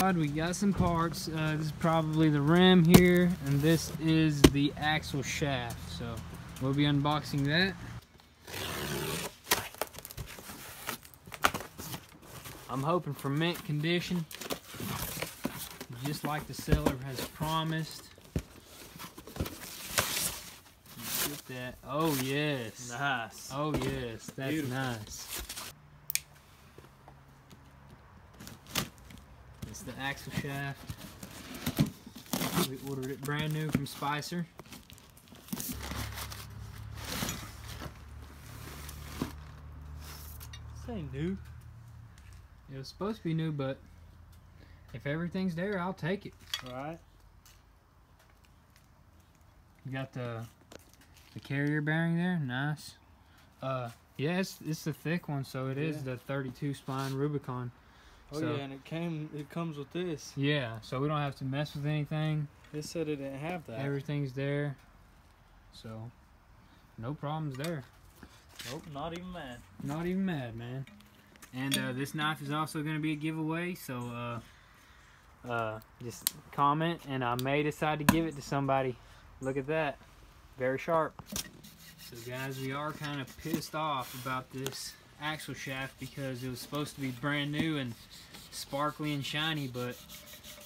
Squad, we got some parts. This is probably the rim here, and this is the axle shaft. So we'll be unboxing that. I'm hoping for mint condition, just like the seller has promised. Get that. Oh yes. Nice. Oh yes, that's beautiful. Nice. It's the axle shaft. We ordered it brand new from Spicer. This ain't new. It was supposed to be new, but if everything's there, I'll take it. Alright. You got the carrier bearing there, nice. Yeah, it's the thick one, so it is the 32 spline Rubicon. Oh so, yeah, and it comes with this. Yeah, so we don't have to mess with anything. It said it didn't have that. Everything's there, so no problems there. Nope, not even mad. Not even mad, man. And this knife is also going to be a giveaway, so just comment, and I may decide to give it to somebody. Look at that, very sharp. So guys, we are kind of pissed off about this axle shaft because it was supposed to be brand new and sparkly and shiny, but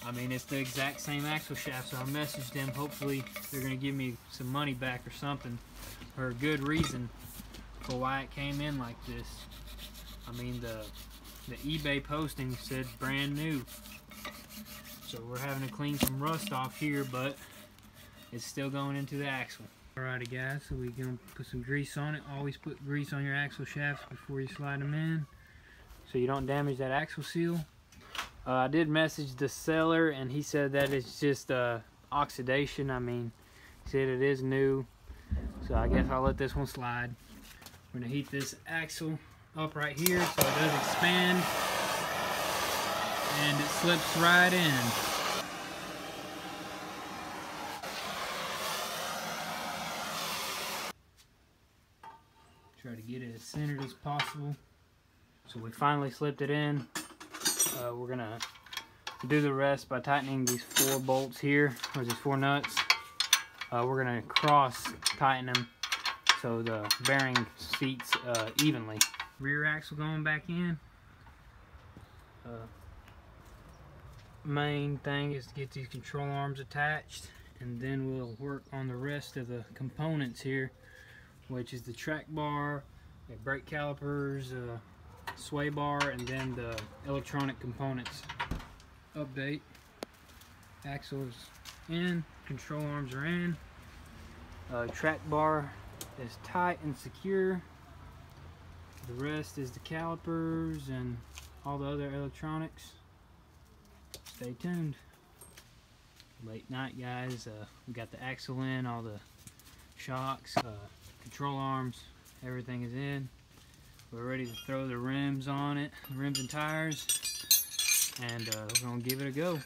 I mean it's the exact same axle shaft. So I messaged them, hopefully they're going to give me some money back or something, or a good reason for why it came in like this. I mean the eBay posting said brand new, so we're having to clean some rust off here, but it's still going into the axle. Alrighty guys, so we're gonna put some grease on it. Always put grease on your axle shafts before you slide them in, so you don't damage that axle seal. I did message the seller, and he said that it's just oxidation. I mean, he said it is new, so I guess I'll let this one slide. We're gonna heat this axle up right here so it does expand, and it slips right in. Try to get it as centered as possible. So we finally slipped it in. We're gonna do the rest by tightening these 4 bolts here, or these 4 nuts. We're gonna cross tighten them so the bearing seats evenly. Rear axle going back in. Main thing is to get these control arms attached, and then we'll work on the rest of the components here, which is the track bar, the brake calipers, sway bar, and then the electronic components. Update: axle is in, control arms are in, track bar is tight and secure. The rest is the calipers and all the other electronics. Stay tuned. Late night, guys. We got the axle in, all the shocks, control arms, everything is in. We're ready to throw the rims on it, the rims and tires, and we're gonna give it a go.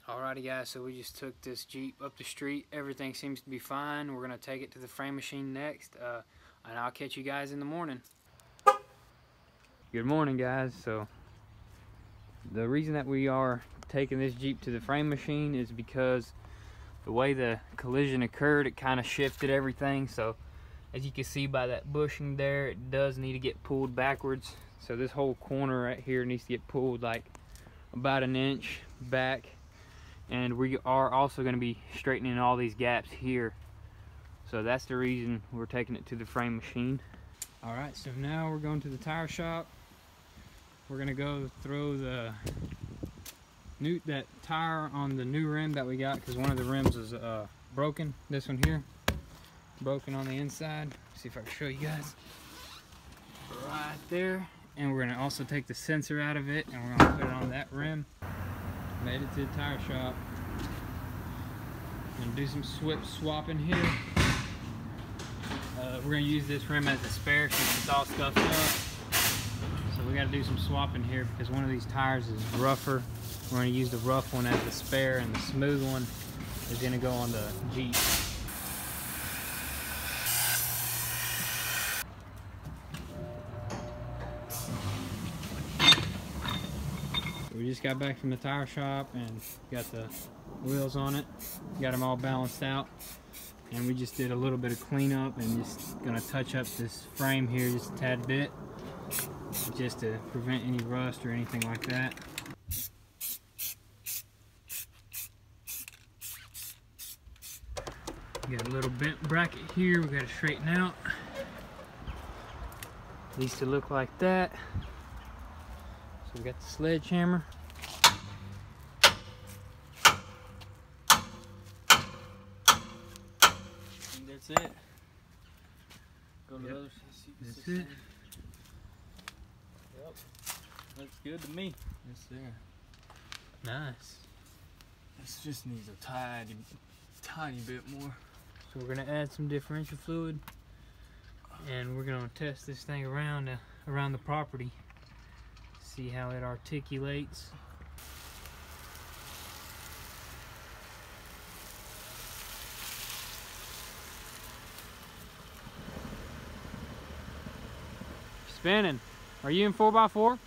Alrighty guys, so we just took this Jeep up the street. Everything seems to be fine. We're going to take it to the frame machine next, and I'll catch you guys in the morning. Good morning guys. So the reason that we are taking this Jeep to the frame machine is because the way the collision occurred, it kind of shifted everything. So as you can see by that bushing there, it does need to get pulled backwards. So this whole corner right here needs to get pulled like about 1 inch back. And we are also going to be straightening all these gaps here. So that's the reason we're taking it to the frame machine. Alright, so now we're going to the tire shop. We're going to go throw that tire on the new rim that we got, because one of the rims is broken. This one here, broken on the inside. See if I can show you guys. Right there. And we're going to also take the sensor out of it, and we're going to put it on that rim. Made it to the tire shop. Gonna do some swapping here. We're gonna use this rim as a spare since it's all scuffed up. So we got to do some swapping here because one of these tires is rougher. We're going to use the rough one as the spare, and the smooth one is going to go on the Jeep. We just got back from the tire shop and got the wheels on it, got them all balanced out, and we just did a little bit of cleanup and just gonna touch up this frame here just a tad bit, just to prevent any rust or anything like that. Got a little bent bracket here we got to straighten out. Needs to look like that. So we got the sledgehammer. I think that's it. Go to the other side. That's it. Yep. Looks good to me. Yes, sir. Nice. This just needs a tiny bit more. So we're gonna add some differential fluid, and we're gonna test this thing around the property. See how it articulates. Spinning. Are you in 4x4?